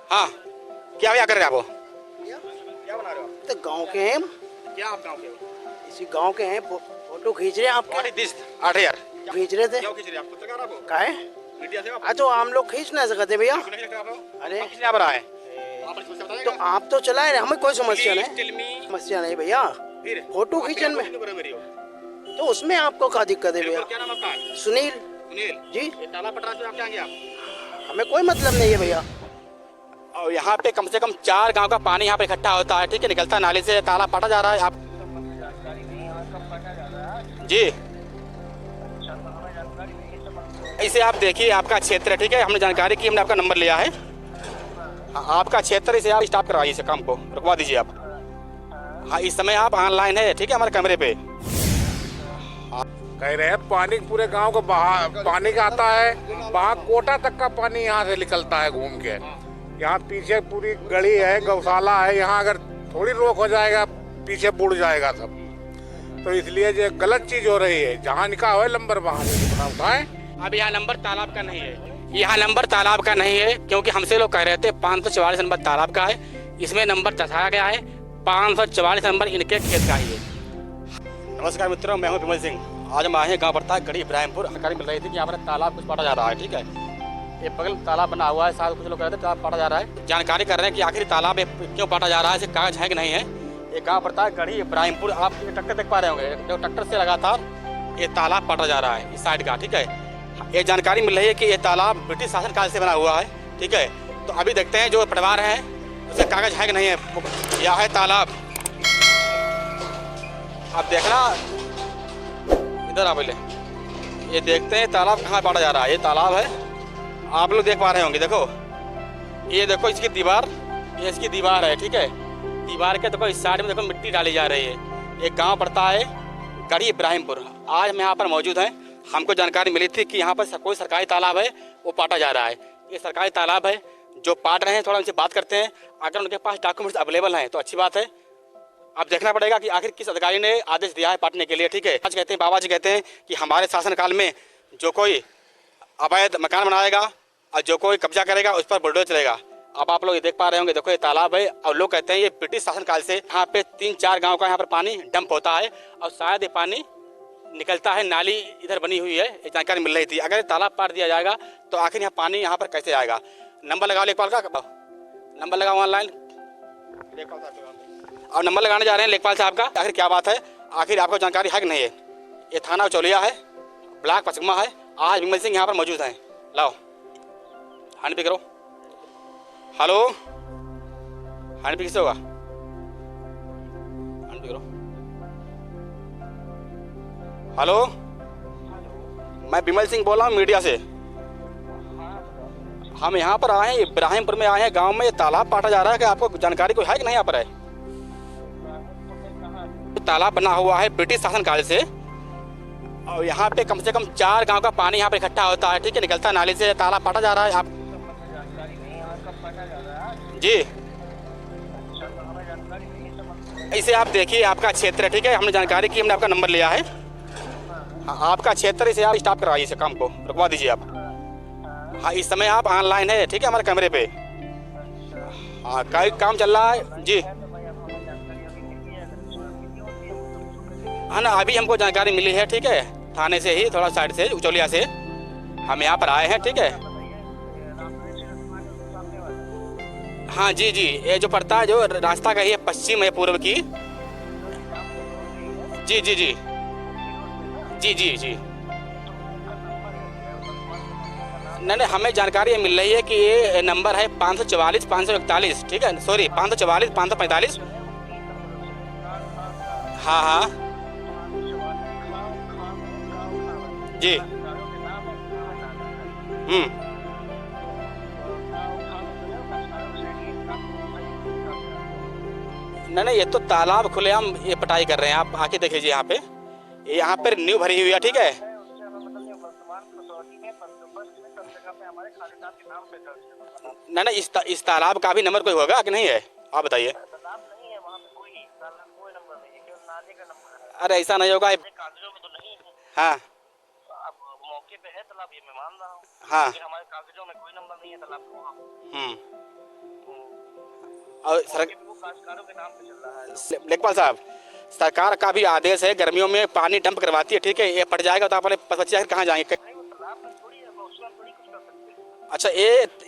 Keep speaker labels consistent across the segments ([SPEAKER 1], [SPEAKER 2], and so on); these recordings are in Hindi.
[SPEAKER 1] हाँ, क्या कर रहे हैं आप?
[SPEAKER 2] क्या
[SPEAKER 1] क्या बना रहे हो आप?
[SPEAKER 2] तो गांव के हैं।
[SPEAKER 1] क्या आप गाँव के हो?
[SPEAKER 2] इसी गांव के हैं। फोटो खींच रहे हैं आप।
[SPEAKER 1] What is this? 8000
[SPEAKER 2] खींच रहे थे।
[SPEAKER 1] क्या खींच रहे हैं आप? पत्रकार आप हो?
[SPEAKER 2] का है?
[SPEAKER 1] मीडिया से हो आप?
[SPEAKER 2] तो हम लोग खींच ना सकते भैया।
[SPEAKER 1] आपको नहीं लगता आप हो?
[SPEAKER 2] अरे
[SPEAKER 1] आप किसने यहाँ पर आए? आपने सोचा
[SPEAKER 2] तो
[SPEAKER 1] बताएगा?
[SPEAKER 2] आप तो चलाए रहे, हमें कोई समस्या
[SPEAKER 1] Please
[SPEAKER 2] नहीं।
[SPEAKER 1] tell me।
[SPEAKER 2] समस्या नहीं भैया।
[SPEAKER 1] फिर
[SPEAKER 2] फोटो
[SPEAKER 1] आप
[SPEAKER 2] खींचन में
[SPEAKER 1] क्यों कर रहे हो मेरी हो?
[SPEAKER 2] तो उसमें आपको क्या दिक्कत है भैया?
[SPEAKER 1] बिल्कुल, क्या नाम आपका?
[SPEAKER 2] सुनील
[SPEAKER 1] सुनील
[SPEAKER 2] जी।
[SPEAKER 1] ये ताला पटरा से आप क्या आएंगे आप?
[SPEAKER 2] हमें कोई मतलब नहीं है भैया।
[SPEAKER 1] और यहाँ पे कम से कम 4 गांव का पानी यहाँ पे इकट्ठा होता है, ठीक है, निकलता है नाले से, ताला पाटा जा रहा है। आप जी इसे आप देखिए, आपका क्षेत्र है, ठीक है, हमने जानकारी की, हमने आपका नंबर लिया है। हाँ, आपका क्षेत्र, इसे आप स्टॉप करवाइए, इसे काम को रुकवा दीजिए आप। हाँ, इस समय आप ऑनलाइन है, ठीक है, हमारे कैमरे पे।
[SPEAKER 3] कह रहे हैं पानी पूरे गांव को बहा पानी का आता है, वहाँ कोटा तक का पानी यहाँ से निकलता है घूम के। यहाँ पीछे पूरी गली है, गौशाला है, यहाँ अगर थोड़ी रोक हो जाएगा पीछे बुड़ जाएगा सब। तो इसलिए जो गलत चीज हो रही है, जहाँ निकाह हो नंबर वहाँ उठाए।
[SPEAKER 1] अब यहाँ नंबर तालाब का नहीं है, यहाँ नंबर तालाब का नहीं है, क्योंकि हमसे लोग कह रहे थे 544 नंबर तालाब का है, इसमें नंबर दर्शाया गया है 544 नंबर इनके खेत का ही है। नमस्कार मित्रों, मैं हूँ विमल सिंह। आज हम आए हैं गाँव पड़ता है गढ़ी इब्राहिमपुर। जानकारी मिल रही थी कि यहाँ पर तालाब कुछ पाटा जा रहा है, ठीक है, ये बगल तालाब बना हुआ है, साथ कुछ लोग कह रहे थे तालाब पाटा जा रहा है। जानकारी कर रहे हैं कि आखिर तालाब क्यों पाटा जा रहा है, इसे कागज है कि नहीं है। ये गाँव पड़ता है गढ़ी इब्राहिमपुर। आप ये ट्रैक्टर देख पा रहे होंगे, जो ट्रैक्टर से लगातार ये तालाब पाटा जा रहा है इस साइड का, ठीक है। ये जानकारी मिल रही है कि ये तालाब ब्रिटिश शासनकाल से बना हुआ है, ठीक है। तो अभी देखते हैं जो पटवार है उसे कागज है कि नहीं है। यह है तालाब, आप देखना, इधर आ पहले, ये देखते हैं तालाब कहाँ पाटा जा रहा है। ये तालाब है, आप लोग देख पा रहे होंगे, देखो ये देखो इसकी दीवार, ये इसकी दीवार है, ठीक है। दीवार के देखो इस साइड में देखो मिट्टी डाली जा रही है। एक गांव पड़ता है गढ़ी इब्राहिमपुर। आज हम यहाँ पर मौजूद हैं, हमको जानकारी मिली थी कि यहाँ पर कोई सरकारी तालाब है वो पाटा जा रहा है। ये सरकारी तालाब है, जो पाट रहे हैं थोड़ा उनसे बात करते हैं। अगर उनके पास डॉक्यूमेंट्स अवेलेबल हैं तो अच्छी बात है। अब देखना पड़ेगा कि आखिर किस अधिकारी ने आदेश दिया है पाटने के लिए, ठीक है। आज कहते हैं, बाबा जी कहते हैं कि हमारे शासनकाल में जो कोई अवैध मकान बनाएगा और जो कोई कब्जा करेगा उस पर बुलडोजर चलेगा। अब आप लोग ये देख पा रहे होंगे, देखो ये तालाब है और लोग कहते हैं ये ब्रिटिश शासनकाल से यहाँ पे 3-4 गांव का यहाँ पर पानी डंप होता है और शायद ये पानी निकलता है, नाली इधर बनी हुई है, ये जानकारी मिल रही थी। अगर तालाब पाट दिया जाएगा तो आखिर यहाँ पानी यहाँ पर कैसे आएगा। नंबर लगाओ लेखपाल का, नंबर लगाओ ऑनलाइन, और नंबर लगाने जा रहे हैं लेखपाल साहब का। आखिर क्या बात है, आखिर आपको जानकारी है कि नहीं है। ये थाना चौलिया है, ब्लॉक पचमा है। आज विमल सिंह यहाँ पर मौजूद हैं। लाओ हैंड पे करो, हेलो हैंड पे किससे होगा, हैंड पे करो, हेलो, मैं विमल सिंह बोल रहा हूँ मीडिया से। हम यहाँ पर आए हैं, इब्राहिमपुर में आए हैं, गांव में ये तालाब पाटा जा रहा है, कि आपको जानकारी कोई है कि नहीं यहाँ पर है। तालाब बना हुआ है ब्रिटिश शासनकाल से और यहाँ पे कम से कम 4 गांव का पानी यहाँ पे इकट्ठा होता है, ठीक है, निकलता है नाले से, तालाब पाटा जा रहा है। आप जी इसे आप देखिए, आपका क्षेत्र है, ठीक है, हमने जानकारी की, हमने आपका नंबर लिया है। हाँ, आपका क्षेत्र, इसे आप स्टॉप करवाइए, इसे काम को रुकवा दीजिए आप। हाँ, इस समय आप ऑनलाइन है, ठीक है, हमारे कैमरे पे। हाँ, कई काम चल रहा है जी। हाँ ना, अभी हमको जानकारी मिली है, ठीक है, थाने से ही, थोड़ा साइड से, उचौलिया से हम यहाँ पर आए हैं, ठीक है। हाँ जी जी, ये जो पड़ता है, जो रास्ता का ही है, पश्चिम है पूर्व की। जी जी जी जी जी जी नहीं, हमें जानकारी मिल रही है कि ये नंबर है 544 541, ठीक है, सॉरी 544 545। हाँ हाँ जी, नहीं, ये तो तालाब खुलेआम ये पटाई कर रहे हैं। आप आके देख लीजिए, यहाँ पे, यहाँ पर न्यू भरी हुई है, ठीक है। नहीं, इस तालाब का भी नंबर कोई होगा कि नहीं है, आप बताइए। अरे ऐसा नहीं होगा। हाँ
[SPEAKER 4] मौके पे है तालाब, ये मैं मान रहा हूँ।
[SPEAKER 1] हाँ
[SPEAKER 4] हमारे कागजों में कोई नंबर नहीं है तालाब का।
[SPEAKER 1] और
[SPEAKER 4] वो काश्तकारों के नाम पे चल रहा है।
[SPEAKER 1] लेखपाल साहब, सरकार का भी आदेश है गर्मियों में पानी डंप करवाती है, ठीक है, ये फट जाएगा तो अपने बच्चे आखिर कहाँ जाएंगे?
[SPEAKER 4] भाई वो तालाब में थोड़ी है, वो उसमें थोड़ी कुछ कर सकते हैं।
[SPEAKER 1] अच्छा,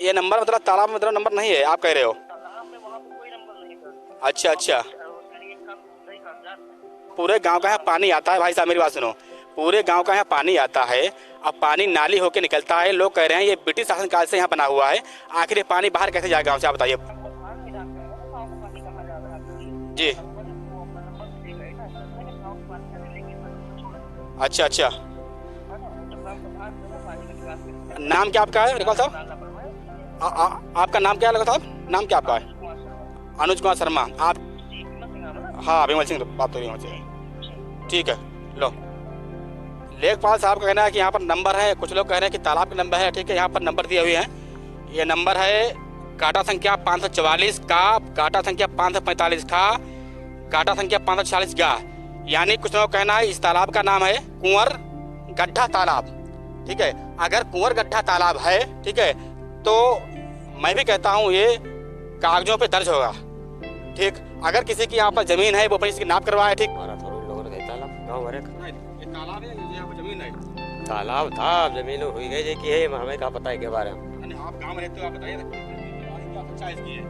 [SPEAKER 1] ये नंबर मतलब तालाब में मतलब नंबर नहीं है, आप कह रहे हो?
[SPEAKER 4] तालाब में वहाँ पे कोई नंबर नहीं था।
[SPEAKER 1] अच्छा अच्छा,
[SPEAKER 4] उसमें एक काम सही कागजात है।
[SPEAKER 1] पूरे गांव का यहाँ पानी आता है भाई साहब, मेरी बात सुनो, पूरे गांव का यहाँ पानी आता है, अब पानी नाली होके निकलता है, लोग कह रहे हैं ये ब्रिटिश शासनकाल से यहाँ बना हुआ है, आखिर ये पानी बाहर कैसे जाएगा गाँव से, आप बताइए
[SPEAKER 4] पानी कहाँ जा रहा है?
[SPEAKER 1] जी। अच्छा अच्छा, नाम क्या आपका है लेखपाल साहब? आपका नाम क्या है लेखपाल साहब, नाम क्या आपका है? अनुज कुमार शर्मा। आप? हाँ, विमल सिंह बात हो रही है। ठीक है, लो, लेखपाल साहब का कहना है कि यहाँ पर नंबर है, कुछ लोग कह रहे हैं कि तालाब के नंबर है, ठीक है, यहाँ पर नंबर दिए हुए हैं, ये नंबर है काटा संख्या 544 का, काटा संख्या 545 का, काटा संख्या 546 का, यानी कुछ लोग कहना है इस तालाब का नाम है कुंवर गड्ढा तालाब, ठीक है। अगर कुंवर गड्ढा तालाब है, ठीक है, तो मैं भी कहता हूँ ये कागजों पे दर्ज होगा, ठीक। अगर किसी की यहाँ पर जमीन है वो अपनी इसकी नाप करवाए, ठीक।
[SPEAKER 5] हमारा थोड़ी लोगों ने तालाब गाँव भरे
[SPEAKER 1] ये तालाब है, यहाँ पर जमीन है,
[SPEAKER 5] तालाब था, अब जमीन हुई गई जे की है, हमें क्या पता है के बारे में।
[SPEAKER 1] आप गाँव में रहते हो, आप बताइए क्या सच्चाई इसकी है,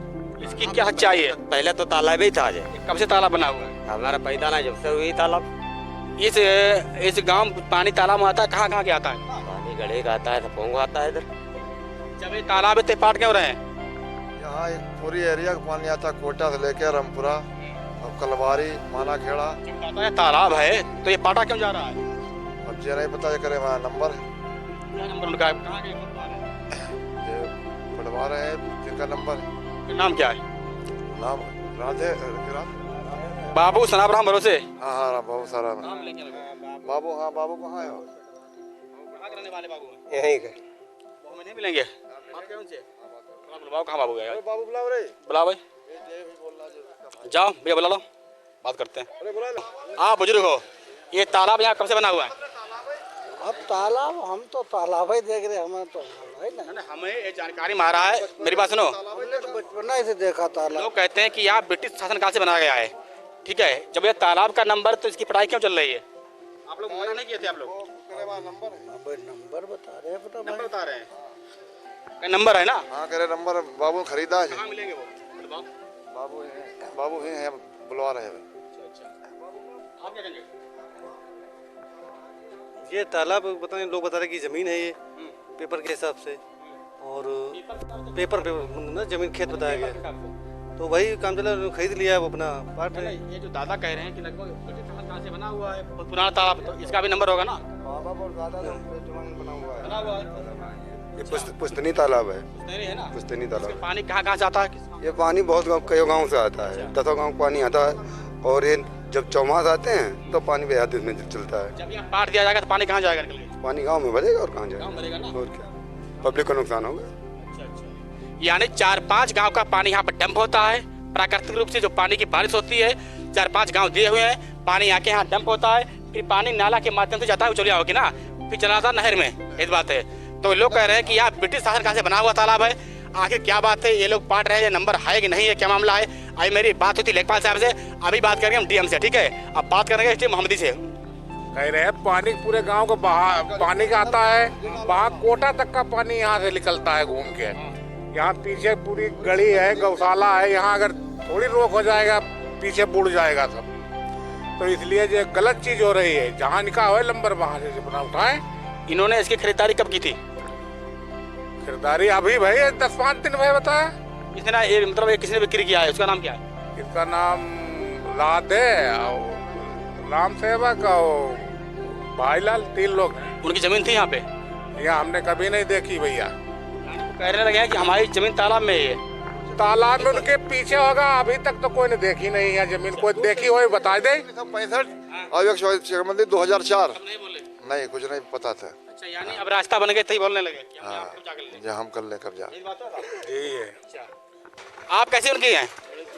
[SPEAKER 1] इसकी क्या सच्चाई है?
[SPEAKER 5] पहले तो तालाब ही था जे,
[SPEAKER 1] कब से तालाब बना हुआ है?
[SPEAKER 5] हमारा पैदा ना जब से हुई तालाब।
[SPEAKER 1] इस गांव पानी तालाब में आता है, कहाँ कहाँ के आता है?
[SPEAKER 5] पानी गढ़े का आता है, सपोंग आता है इधर।
[SPEAKER 1] जब ये तालाब इतने पाट क्यों रहे हैं?
[SPEAKER 6] यहाँ एक पूरी एरिया का पानी आता है, कोटा से लेकर रामपुरा और कलवारी माना खेड़ा।
[SPEAKER 1] जब आता है तालाब है तो ये पाटा क्यों जा रहा है?
[SPEAKER 6] अब ये नहीं पता, ये करे वहाँ नंबर है,
[SPEAKER 1] क्या नंबर उनका है? कहाँ के पटवा रहे हैं?
[SPEAKER 6] ये पढ़वा रहे हैं जिनका नंबर है।
[SPEAKER 1] उनका नाम क्या है?
[SPEAKER 6] नाम राधे
[SPEAKER 1] बाबू सनाबराम भरोसे।
[SPEAKER 6] हाँ हाँ, बाबू सारा
[SPEAKER 1] नाम लेके लगे।
[SPEAKER 6] बाबू। हाँ, बाबू कहाँ है?
[SPEAKER 1] कहाँ के रहने वाले बाबू हैं?
[SPEAKER 5] यहीं के
[SPEAKER 1] बाबू में नहीं मिलेंगे? बात करें उनसे? थोड़ा बुलवाओ, कहाँ बाबू गया?
[SPEAKER 6] बाबू बुलाओ रे।
[SPEAKER 1] बुलाओ भाई, जाओ भैया बुला लो, बात करते हैं। आप बुजुर्ग हो, ये तालाब यहाँ कब से बना हुआ है?
[SPEAKER 2] अब तालाब, हम तो तालाब ही देख रहे हैं, हमें तो है ना,
[SPEAKER 1] हमें ये जानकारी मार रहा है, मेरी बात सुनो,
[SPEAKER 2] हमने तो बचपना से देखा तालाब।
[SPEAKER 1] लोग कहते हैं कि यहाँ ब्रिटिश शासनकाल से बनाया गया है, ठीक है। जब ये तालाब का नंबर, तो इसकी पढ़ाई क्यों चल रही है? आप लोग मना नहीं किए थे? आप लोग
[SPEAKER 2] नंबर बता रहे हैं, पता
[SPEAKER 1] नंबर बता रहे हैं, नंबर है ना?
[SPEAKER 6] हाँ, करे नंबर बाबू खरीदा है।
[SPEAKER 1] कहाँ मिलेंगे वो?
[SPEAKER 6] बाबू ही है, बुलवा रहे हैं।
[SPEAKER 1] आप क्या कहेंगे?
[SPEAKER 7] ये तालाब बताने लोग बता रहे कि जमीन है ये पेपर के हिसाब से, और पेपर पे ना जमीन खेत बताया गया, तो वही काम चला, खरीद लिया वो अपना पार्ट है।
[SPEAKER 1] ये जो दादा कह रहे हैं कि लगभग ब्रिटिश शासनकाल से बना हुआ है, बहुत पुराना तालाब, तो इसका भी नंबर होगा ना? बना हुआ है,
[SPEAKER 8] ये पुस्तनी तालाब है,
[SPEAKER 1] नहीं है ना?
[SPEAKER 8] पुस्तनी तालाब।
[SPEAKER 1] इसमें पानी कहाँ कहाँ से आता है?
[SPEAKER 8] ये पानी बहुत कई गांव से आता है, 10 गांव पानी आता है, और ये जब चौमास आते हैं तो पानी बेहद में चलता है।
[SPEAKER 1] जब यहाँ पाट दिया जाएगा तो पानी कहाँ जाएगा? निकल के
[SPEAKER 8] पानी गांव में भरेगा और कहाँ
[SPEAKER 1] गाँव भरेगा
[SPEAKER 8] जाएगा,
[SPEAKER 1] ना?
[SPEAKER 8] और क्या, पब्लिक को नुकसान होगा।
[SPEAKER 1] अच्छा अच्छा, यानी 4-5 गांव का पानी यहाँ पर डंप होता है, प्राकृतिक रूप से जो पानी की बारिश होती है, 4-5 गांव दिए हुए हैं, पानी आके यहाँ डंप होता है, फिर पानी नाला के माध्यम से जाता है उचलिया होगी ना, फिर चला जाता नहर में, इस बात है। तो लोग कह रहे हैं कि यहाँ ब्रिटिश शासनकाल से बना हुआ तालाब है, आखिर क्या बात है? ये लोग पाट रहे हैं, नंबर है कि नहीं है, क्या मामला है? अभी मेरी बात हुई थी लेखपाल साहब से, अभी बात करेंगे हम डीएम से, ठीक है। अब बात करेंगे टी मोहम्मदी से।
[SPEAKER 3] कह रहे हैं पानी पूरे गांव को पानी का आता है, वहाँ कोटा तक का पानी यहाँ से निकलता है घूम के। यहाँ पीछे पूरी गली है, गौशाला है, यहाँ अगर थोड़ी रोक हो जाएगा पीछे बुड़ जाएगा सब, तो इसलिए ये गलत चीज हो रही है। जहाँ निकाह हो नंबर वहाँ से अपना उठाए।
[SPEAKER 1] इन्होंने इसकी खरीदारी कब की थी?
[SPEAKER 3] खरीदारी अभी भाई 10-5 दिन भाई बताया।
[SPEAKER 1] किसी ने ये मतलब किसी ने बिक्री किया है, उसका नाम क्या है?
[SPEAKER 3] इसका नाम राधे और राम सेवक और भाईलाल, 3 लोग हैं।
[SPEAKER 1] उनकी जमीन थी यहाँ पे?
[SPEAKER 3] यहाँ हमने कभी नहीं देखी भैया।
[SPEAKER 1] कहने लगे हैं कि हमारी जमीन तालाब में ही है।
[SPEAKER 3] तालाब में उनके पीछे होगा, अभी तक तो कोई ने देखी नहीं है जमीन, कोई देखी हो बता दे।
[SPEAKER 6] 65 और 2004।
[SPEAKER 1] नहीं बोले?
[SPEAKER 6] नहीं, कुछ नहीं पता था।
[SPEAKER 1] अच्छा, यानी अब रास्ता बन गए, तभी बोलने लगे कि हम यहाँ कब्जा कर लें।
[SPEAKER 6] जो हम कर ले कब्जा।
[SPEAKER 1] यही बात है?
[SPEAKER 3] यही है।
[SPEAKER 1] अच्छा, आप कैसे उनकी हैं?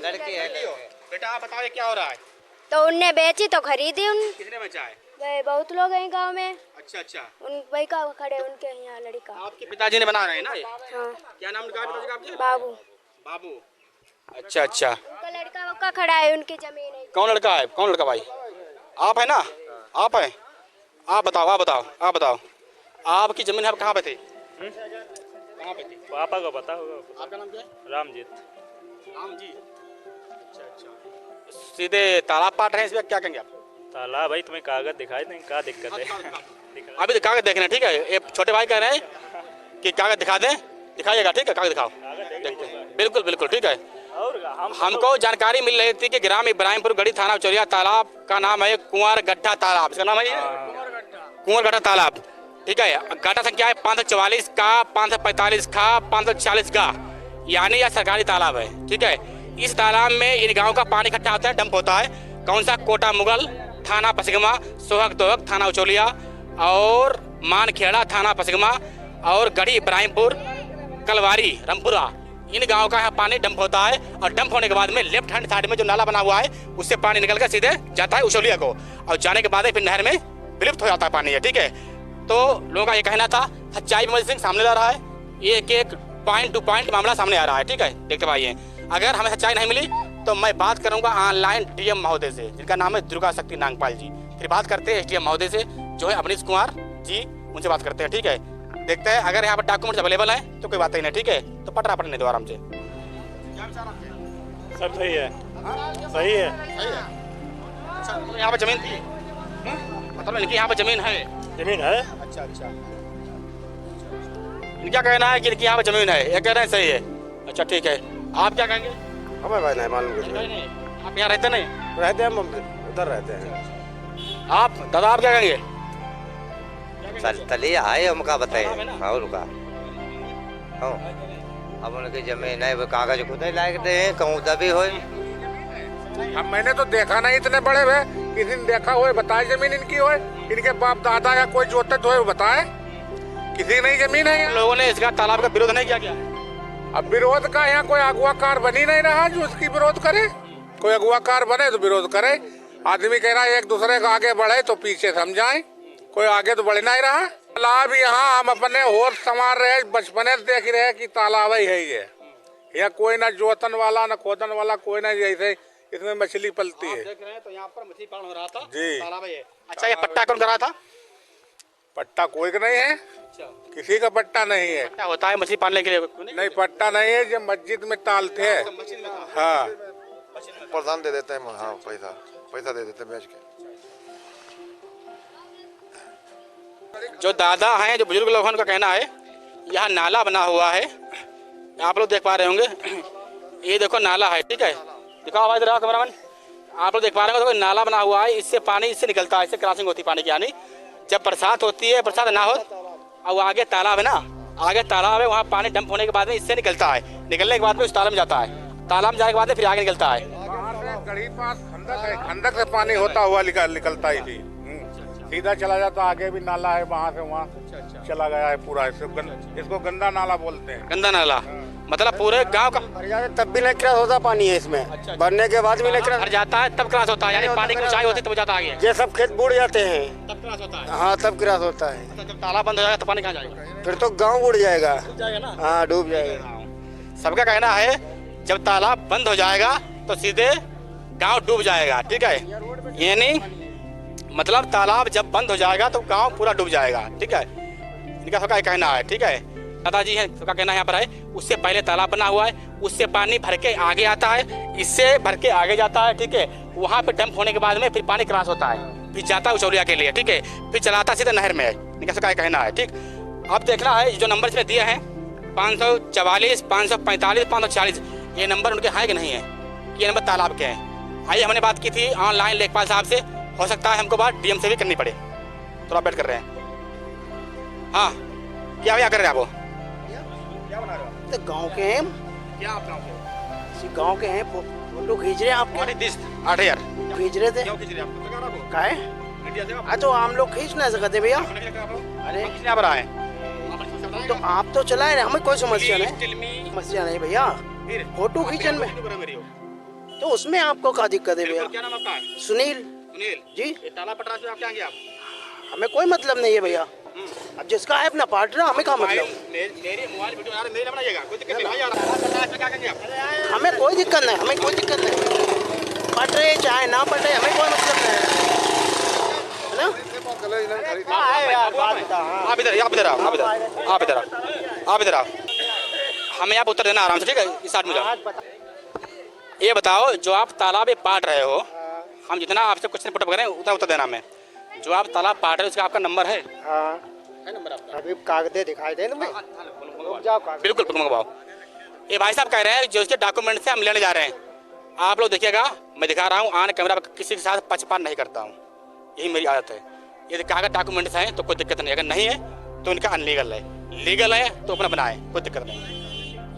[SPEAKER 5] लड़की है।
[SPEAKER 1] बेटा आप बताओ ये क्या हो रहा है?
[SPEAKER 9] तो उनने बेची तो खरीदी उन,
[SPEAKER 1] कितने बचा है?
[SPEAKER 9] वे बहुत लोग हैं गांव में,
[SPEAKER 1] अच्छा अच्छा,
[SPEAKER 9] उन वही का खड़े उनके यहाँ लड़का।
[SPEAKER 1] आपके पिताजी ने बना रहे हैं ना ये?
[SPEAKER 9] हाँ,
[SPEAKER 1] क्या नाम उनका पिताजी का आपके?
[SPEAKER 9] बाबू।
[SPEAKER 1] बाबू। अच्छा अच्छा,
[SPEAKER 9] उनका लड़का वक्का खड़ा है, उनकी जमीन है।
[SPEAKER 1] कौन लड़का है? कौन लड़का भाई? आप है ना? आप है? आप बताओ, आप बताओ, आप बताओ, आपकी जमीन आप कहाँ पे थी? कहाँ पे थी?
[SPEAKER 10] पापा को पता होगा।
[SPEAKER 1] आपका नाम क्या है?
[SPEAKER 10] रामजीत।
[SPEAKER 1] राम जी। अच्छा अच्छा, सीधे तालाब पाट रहे हैं, इसमें क्या कहेंगे आप?
[SPEAKER 10] ताला भाई तुम्हें कागज दिखाई नहीं, क्या दिक्कत है?
[SPEAKER 1] अभी तो कागज देखना, ठीक है? ये छोटे भाई कह रहे हैं कि कागज दिखा दें, दिखाइएगा, ठीक है? कागज दिखाओ, देखते हैं। बिल्कुल बिल्कुल, ठीक है।
[SPEAKER 10] और
[SPEAKER 1] हमको जानकारी मिल रही थी कि ग्राम इब्राहिमपुर गढ़ी थाना चौरिया तालाब का नाम है कुंवर गड्ढा तालाब, इसका नाम है कुंवर गड्ढा तालाब, ठीक है? गड्ढा संख्या है 544 का, 545 का, 546 का, यानी यह सरकारी तालाब है, ठीक है? इस तालाब में इन गाँव का पानी इकट्ठा होता है, डंप होता है। कौन सा? कोटा मुगल थाना पसिगमा, सोहग दोहग थाना उचौलिया, और मानखेड़ा थाना पसिगमा, और गढ़ी इब्राहिमपुर, कलवारी, रामपुरा, इन गांव का यहाँ पानी डंप होता है। और डंप होने के बाद में लेफ्ट हैंड साइड में जो नाला बना हुआ है उससे पानी निकल कर सीधे जाता है उचौलिया को, और जाने के बाद फिर नहर में विलुप्त हो जाता है पानी है, ठीक है? तो लोगों का ये कहना था। सच्चाई विमल सिंह सामने ला रहा है, ये एक पॉइंट टू पॉइंट मामला सामने आ रहा है, ठीक है? देखते भाई, अगर हमें सच्चाई नहीं मिली तो मैं बात करूंगा ऑनलाइन डीएम महोदय से, जिनका नाम है दुर्गा शक्ति नागपाल जी। फिर बात करते हैं एसडीएम महोदय से, जो है अवनीश कुमार जी, उनसे बात करते हैं, ठीक है? देखते हैं, अगर यहाँ पर डॉक्यूमेंट्स अवेलेबल हैं तो कोई बात ही नहीं, ठीक है? तो पटरा पटने दो आराम से।
[SPEAKER 10] सब सही है, सही है।
[SPEAKER 1] अच्छा, तो यहाँ पर जमीन थी, मतलब इनकी यहाँ पर जमीन है?
[SPEAKER 10] जमीन है।
[SPEAKER 1] अच्छा अच्छा, इनका कहना है कि इनकी यहाँ पर जमीन है, ये कह रहे हैं सही है। अच्छा ठीक है, आप क्या कहेंगे?
[SPEAKER 5] हमें भाई नहीं मालूम कुछ।
[SPEAKER 1] आप यहाँ रहते नहीं?
[SPEAKER 5] रहते हैं, हम उधर रहते हैं।
[SPEAKER 1] आप दादा, आप क्या कहेंगे?
[SPEAKER 5] तलिया है, हम का बताए और का अब उनकी जमीन है, वो कागज खुद ही लायक दे, कहूँ दबी हो।
[SPEAKER 3] अब मैंने तो देखा नहीं इतने बड़े हुए, किसी ने देखा हो बताए जमीन इनकी हो, इनके बाप दादा या कोई जोतत हो बताए, किसी नहीं जमीन है।
[SPEAKER 1] लोगों ने इसका तालाब का विरोध नहीं किया क्या?
[SPEAKER 3] अब विरोध का यहाँ कोई अगुवाकार बन ही नहीं रहा जो उसकी विरोध करे। कोई अगुवाकार बने तो विरोध करे। आदमी कह रहा है एक दूसरे का आगे बढ़े तो पीछे समझाए, कोई आगे तो बढ़ नहीं रहा। तालाब यहाँ हम अपने होश संवार रहे, बचपने से देख रहे कि तालाब ही है ये, यहाँ कोई ना जोतन वाला ना खोदन वाला कोई ना, जैसे इसमें मछली पलती है।
[SPEAKER 1] देख रहे हैं तो यहाँ पर मछली पालन हो रहा था
[SPEAKER 3] जी।
[SPEAKER 1] तालाब है। अच्छा, ये पट्टा कौन करा था?
[SPEAKER 3] पट्टा कोई का नहीं है, किसी का पट्टा नहीं है।
[SPEAKER 1] पट्टा होता है मछली पालने के लिए?
[SPEAKER 3] नहीं, पट्टा नहीं है, जो मस्जिद में टालते हैं। हाँ,
[SPEAKER 6] प्रधान दे देते हैं, हाँ पैसा दे देते हैं बेच के।
[SPEAKER 1] जो दादा हैं, जो बुजुर्ग लोगों का कहना है, यहाँ नाला बना हुआ है, आप लोग देख पा रहे होंगे, ये देखो नाला है, ठीक है? दिखाओ भाई जरा कैमरामैन, आप लोग देख पा रहे हो, देखो नाला बना हुआ है, इससे पानी इससे निकलता है, इससे क्रॉसिंग होती है पानी की, यानी जब बरसात होती है, बरसात ना हो, और आगे तालाब है ना, आगे तालाब है, वहाँ पानी डंप होने के बाद में इससे निकलता है, निकलने के बाद में उस तालाब में जाता है, तालाब में जाने के बाद में फिर आगे निकलता है।
[SPEAKER 3] गढ़ी पास खंडक है, खंडक से पानी होता हुआ निकलता ही थी, सीधा चला जाता, आगे भी नाला है, वहाँ से वहाँ चला गया है पूरा। इसको गंदा नाला बोलते हैं।
[SPEAKER 1] गंदा नाला मतलब पूरे गांव का
[SPEAKER 5] तब भी नहीं क्रॉस होता पानी है इसमें, भरने के बाद भी नहीं
[SPEAKER 1] भर जाता है, तब क्रॉस होता है, यानी पानी की ऊंचाई होती है तब जाता आगे,
[SPEAKER 5] ये सब खेत बूढ़ जाते हैं,
[SPEAKER 1] तब क्रॉस होता है।
[SPEAKER 5] हाँ तब क्रॉस होता है।
[SPEAKER 1] जब तालाब बंद हो जाएगा तो पानी कहाँ जाएगा?
[SPEAKER 5] फिर तो गांव बुड़ जाएगा,
[SPEAKER 1] डूब जाएगा ना।
[SPEAKER 5] हाँ डूब जाएगा।
[SPEAKER 1] सबका कहना है जब तालाब बंद हो जाएगा तो सीधे गांव डूब जाएगा, ठीक है? यानी मतलब तालाब जब बंद हो जाएगा तो गांव पूरा डूब जाएगा, ठीक है? इनका सबका कहना है, ठीक है? दादाजी है, सबका कहना यहाँ पर है, उससे पहले तालाब बना हुआ है, उससे पानी भर के आगे आता है, इससे भर के आगे जाता है, ठीक है? वहाँ पे डंप होने के बाद में फिर पानी क्रॉस होता है, फिर जाता है उचौलिया के लिए, ठीक है? फिर चलाता सीधे नहर में है। इनका सबका कहना है, ठीक? अब देखना है जो नंबर इसमें दिए हैं 544, 545, 546, ये नंबर उनके हैं कि नहीं है, ये नंबर तालाब के हैं। आइए, हमने बात की थी ऑनलाइन लेखपाल साहब से, हो सकता है हमको बात डीएम से भी करनी पड़े, थोड़ा वेट कर रहे हैं। हाँ, क्या कर रहे हैं आप? क्या बना रहे हो?
[SPEAKER 2] तो गांव के हैं,
[SPEAKER 1] क्या आप गाँव के?
[SPEAKER 2] गांव के हैं, फोटो खींच रहे हैं आपके,
[SPEAKER 1] 8,000
[SPEAKER 2] खींच रहे थे।
[SPEAKER 1] क्यों खींच रहे हैं आप?
[SPEAKER 2] का है?
[SPEAKER 1] मीडिया से
[SPEAKER 2] हाँ तो हम लोग खींच नहीं सकते भैया।
[SPEAKER 1] अरे यहाँ पर आए
[SPEAKER 2] तो आप तो चलाए रहे, हमें कोई समस्या नहीं, समस्या नहीं भैया, फोटो खींचने में तो उसमें आपको क्या दिक्कत है भैया?
[SPEAKER 1] क्या नाम आपका?
[SPEAKER 2] सुनील
[SPEAKER 1] सुनील
[SPEAKER 2] जी।
[SPEAKER 1] ये तालाब पटरा से आप क्या आप?
[SPEAKER 2] हमें कोई मतलब नहीं है भैया, अब जिसका है अपना पार्टनर, हमें क्या मतलब?
[SPEAKER 1] मेरी मोबाइल वीडियो मेरे बनाइएगा, कोई दिक्कत नहीं भाई, क्या कहेंगे आप?
[SPEAKER 2] हमें कोई दिक्कत दिक्कत नहीं, हमें कोई दिक्कत नहीं, पट रहे चाहे ना पट रहे हमें कोई मतलब नहीं है ना।
[SPEAKER 1] आप इधर आप इधर आओ, आप इधर आप इधर आओ, आप इधर आओ, हमें आप उत्तर देना आराम से, ठीक है? इस साइड में जाओ। ये बताओ, जो आप तालाब ये पाट रहे हो, हम जितना आपसे क्वेश्चन पुट करें उतना उत्तर देना हमें। जो आप तालाब पाट रहे हो उसका आपका नंबर है?
[SPEAKER 2] हाँ
[SPEAKER 1] है नंबर आपका?
[SPEAKER 2] अभी कागज़ें दिखाई दे ना,
[SPEAKER 1] बिल्कुल मंगवाओ। ये भाई साहब कह रहे हैं जो इसके डॉक्यूमेंट से हम लेने जा रहे हैं, आप लोग देखिएगा, मैं दिखा रहा हूँ ऑन कैमरा, किसी के साथ पक्षपात नहीं करता हूँ, यही मेरी आदत है। यदि कागज डॉक्यूमेंट्स हैं तो कोई दिक्कत नहीं, अगर नहीं है तो इनका अनलीगल है, लीगल है तो अपना बनाए, कोई दिक्कत नहीं।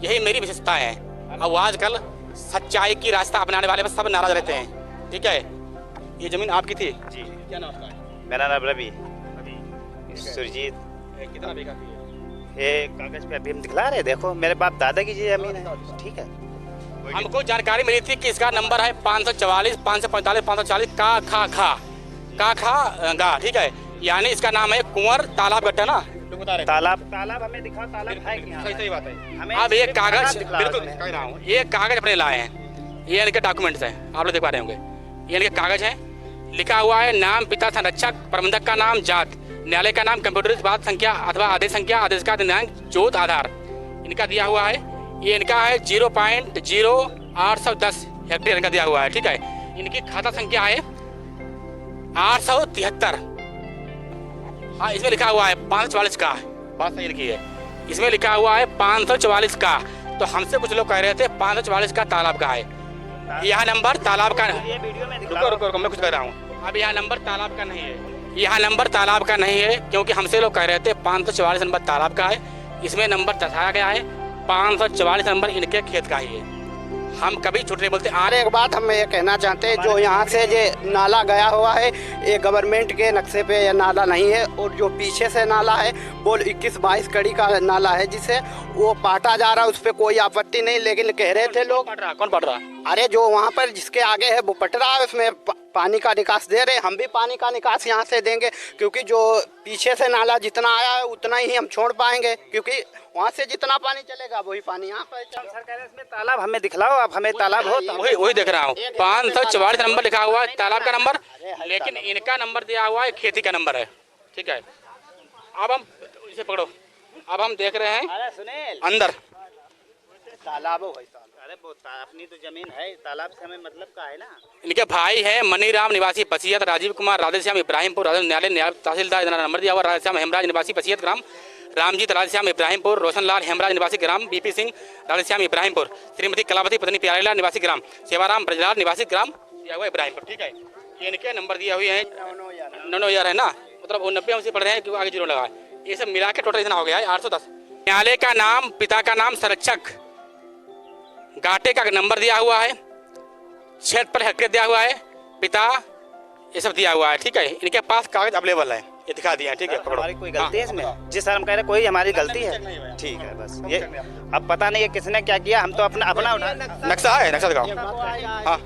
[SPEAKER 1] यही मेरी विशेषता है। अब आजकल सच्चाई की रास्ता अपनाने वाले पर सब नाराज रहते हैं, ठीक है? ये जमीन आपकी थी जी? क्या नाम आपका?
[SPEAKER 5] मेरा नाम रवि सुरजीत।
[SPEAKER 1] कितना बीघा थी
[SPEAKER 5] ये कागज पे अभी हम दिखला रहे, देखो मेरे बाप दादा की जी जमीन है, ठीक है?
[SPEAKER 1] हमको जानकारी मिली थी कि इसका नंबर है 544 545 540 का खा गा, ठीक है? यानी इसका नाम है कुंवर तालाब गट्टा ना, लोग बता रहे
[SPEAKER 5] तालाब हमें दिखाओ, तालाब है क्या?
[SPEAKER 1] सही बात है। अब ये कागज बिल्कुल कह रहा हूँ, ये कागज अपने लाए हैं, ये इनके डॉक्यूमेंट्स हैं, आप लोग देख पा रहे होंगे, ये इनके कागज हैं। लिखा हुआ है नाम, पिता संरक्षक, प्रबंधक का नाम, जात, न्यायालय का नाम, कंप्यूटरीकृत बात संख्या अथवा आदेश संख्या, आदेश का दिनांक, जोत, आधार इनका दिया हुआ है। ये इनका है 0.0810 हेक्टेयर इनका दिया हुआ है, ठीक है? इनकी खाता संख्या है 873। हाँ, इसमें लिखा हुआ है 544 का, बात सही लिखी है, इसमें लिखा हुआ है 544 का। तो हमसे कुछ लोग कह रहे थे 544 का तालाब का है। यह नंबर तालाब का, रुको मैं कुछ कह रहा हूँ। अब यह नंबर तालाब का नहीं है, यह नंबर तालाब का नहीं है, क्योंकि हमसे लोग कह रहे थे 544 नंबर तालाब का है। इसमें नंबर दर्शाया गया है 544 नंबर इनके खेत का ही है। हम कभी झूठ नहीं बोलते।
[SPEAKER 2] अरे एक बात हम ये कहना चाहते हैं, जो यहाँ से ये नाला गया हुआ है ये गवर्नमेंट के नक्शे पे ये नाला नहीं है, और जो पीछे से नाला है वो 21-22 कड़ी का नाला है, जिसे वो पाटा जा रहा है, उस पर कोई आपत्ति नहीं। लेकिन कह रहे थे लोग,
[SPEAKER 1] कौन पढ़ रहा?
[SPEAKER 2] अरे जो वहाँ पर जिसके आगे है वो पट रहा है, उसमें पानी का निकास दे रहे, हम भी पानी का निकास यहाँ से देंगे, क्योंकि जो पीछे से नाला जितना आया है उतना ही हम छोड़ पाएंगे, क्योंकि वहाँ से जितना पानी चलेगा वही पानी यहाँ पर।
[SPEAKER 5] सरकार इसमें तालाब हमें दिखलाओ, आप हमें तालाब हो तो
[SPEAKER 1] वही देख रहा हूँ, 544 नंबर लिखा हुआ है तालाब का नंबर, लेकिन इनका नंबर दिया हुआ है खेती का नंबर है, ठीक है? अब हम इसे पकड़ो, अब हम देख रहे हैं
[SPEAKER 5] अरे सुनील
[SPEAKER 1] अंदर
[SPEAKER 2] तालाब हो भाई,
[SPEAKER 5] अरे अपनी तो जमीन है, तालाब से हमें मतलब का है ना।
[SPEAKER 1] इनके भाई हैं मनीराम निवासी पसीयत, राजीव कुमार राधेश्याम इब्राहिमपुर न्यायालय तहसीलदार नंबर दिया हुआ, राधेश्याम हेमराज निवासी पसीयत ग्राम, रामजीत राधेश्याम इब्राहिमपुर, रोशनलाल हेमराज निवासी ग्राम, बीपी सिंह राधेश्याम इब्राहिमपुर, श्रीमती कलावती पत्नी प्यारेलाल निवासी ग्राम, सेवाराम ब्रजलाल निवासी ग्राम दिया हुआ इब्राहिमपुर, ठीक है? ये इनके नंबर दिए हुए हैं 9 है ना, मतलब वो 90 हमसे पढ़ रहे हैं क्योंकि आगे 0 लगा है। ये सब मिला के टोटल इतना हो गया है 810। न्यायालय का नाम, पिता का नाम संरक्षक, गाटे का नंबर दिया हुआ है, क्षेत्र पर हेक्टेयर दिया हुआ है, पिता ये सब दिया हुआ है, ठीक है? इनके पास कागज अवेलेबल है, ये दिखा दिया है, ठीक है?
[SPEAKER 5] हमारी कोई गलती है इसमें? जी सर, हम कह रहे कोई हमारी गलती है, ठीक है? बस ये अब पता नहीं है किसने क्या किया, हम तो अपना उठा।
[SPEAKER 1] नक्शा है, नक्शा दिखाओ। हाँ,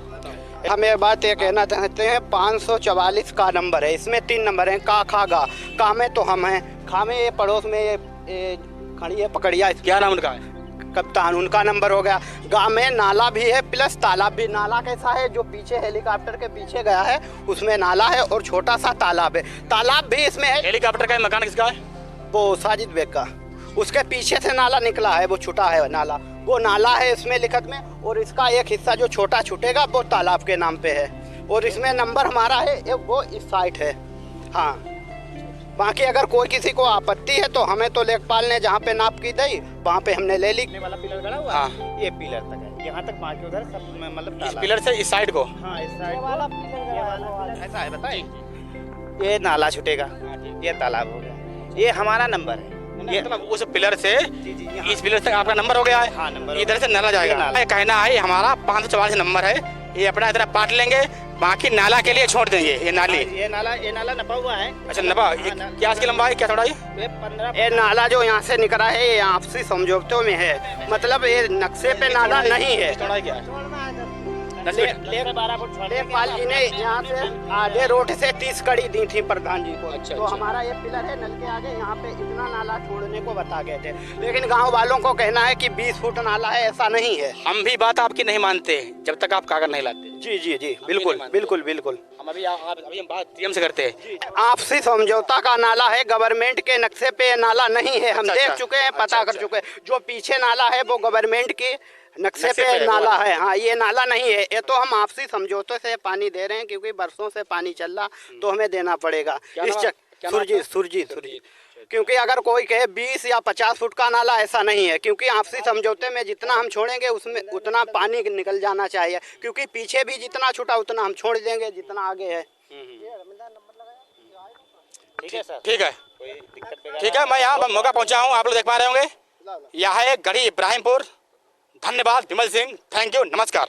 [SPEAKER 2] हम एक बात ये कहना चाहते हैं, 544 का नंबर है, इसमें 3 नंबर हैं, का खा गा। का में तो हम हैं, खा में ये पड़ोस में ये खड़ी है पकड़िया,
[SPEAKER 1] क्या नाम उनका है?
[SPEAKER 2] कप्तान, उनका नंबर हो गया। गाँव में नाला भी है प्लस तालाब भी। नाला कैसा है, जो पीछे हेलीकॉप्टर के पीछे गया है उसमें नाला है, और छोटा सा तालाब है, तालाब भी इसमें है।
[SPEAKER 1] हेलीकॉप्टर का मकान किसका है?
[SPEAKER 2] वो साजिद बेग का, उसके पीछे से नाला निकला है, वो छुटा है नाला, वो नाला है इसमें लिखत में, और इसका एक हिस्सा जो छोटा छूटेगा वो तालाब के नाम पे है, और इसमें नंबर हमारा है वो इस साइड है। हाँ, बाकी अगर कोई किसी को आपत्ति है तो हमें तो लेखपाल ने जहाँ पे नाप की दी वहाँ पे हमने ले ली।
[SPEAKER 5] वाला पिलर खड़ा हुआ है, ये पिलर तक है, यहाँ तक बाकी उधर सब मतलब
[SPEAKER 1] इस पिलर से इस साइड को,
[SPEAKER 5] हाँ इस साइड वाला पिलर ऐसा है, बताइए ये नाला छूटेगा, ये तालाब हो गया, ये हमारा नंबर है,
[SPEAKER 1] ये मतलब उस पिलर से इस पिलर तक आपका नंबर हो गया है।
[SPEAKER 5] हाँ, नंबर
[SPEAKER 1] इधर से नाला जाएगा। कहना है हमारा 544 नंबर है, ये अपना इतना पाट लेंगे, बाकी नाला के लिए छोड़ देंगे। ये नाली,
[SPEAKER 5] ये नाला नपा हुआ है।
[SPEAKER 1] अच्छा नपा, क्या इसकी लंबाई क्या चौड़ाई?
[SPEAKER 5] ये 15।
[SPEAKER 2] ये नाला जो यहाँ से निकला है ये आपसी समझौतों में है, मतलब ये नक्शे पे नाला नहीं है।
[SPEAKER 1] चौड़ाई क्या है?
[SPEAKER 5] 12 फुट छोड़ने के
[SPEAKER 2] लेखपाल जी ने यहाँ से आधे रोड से 30 कड़ी दी थी प्रधान जी को। तो हमारा ये पिलर है नल के आगे, यहाँ पे इतना नाला छोड़ने को बता गए थे, लेकिन गांव वालों को कहना है कि 20 फुट नाला है, ऐसा नहीं है।
[SPEAKER 1] हम भी बात आपकी नहीं मानते जब तक आप कागज नहीं लाते।
[SPEAKER 2] जी जी जी, बिल्कुल बिल्कुल बिल्कुल।
[SPEAKER 1] हम अभी हम बात सीएम से करते हैं।
[SPEAKER 2] आपसी समझौता का नाला है, गवर्नमेंट के नक्शे पे नाला नहीं है। हम देख चुके हैं, पता कर चुके हैं। जो पीछे नाला है वो गवर्नमेंट के नक्शे पे नाला है। हाँ, ये नाला नहीं है। ये तो हम आपसी समझौते से पानी दे रहे हैं, क्योंकि बरसों से पानी चल रहा, तो हमें देना पड़ेगा। सुरजीत। क्योंकि अगर कोई कहे 20 या 50 फुट का नाला, ऐसा नहीं है, क्योंकि आपसी समझौते में जितना हम छोड़ेंगे उसमें उतना पानी निकल जाना चाहिए, क्योंकि पीछे भी जितना छूटा उतना हम छोड़ देंगे जितना आगे है।
[SPEAKER 5] ठीक है सर,
[SPEAKER 1] ठीक है,
[SPEAKER 5] कोई दिक्कत
[SPEAKER 1] ठीक है। मैं यहाँ मौका पहुँचा हूँ, आप लोग देख पा रहे होंगे। यह है गढ़ी इब्राहिमपुर। धन्यवाद विमल सिंह, थैंक यू, नमस्कार।